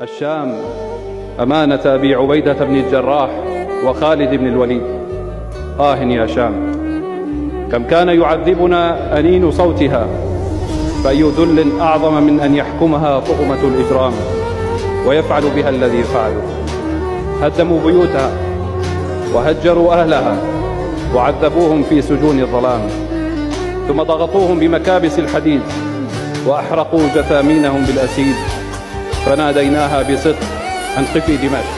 الشام أمانة أبي عبيدة بن الجراح وخالد بن الوليد. يا شام، كم كان يعذبنا أنين صوتها، فأي ذل أعظم من أن يحكمها طغمة الإجرام ويفعل بها الذي فعلوا. هدموا بيوتها وهجروا أهلها وعذبوهم في سجون الظلام، ثم ضغطوهم بمكابس الحديد وأحرقوا جثامينهم بالأسيد، فناديناها بصدق أن قفي دمشق.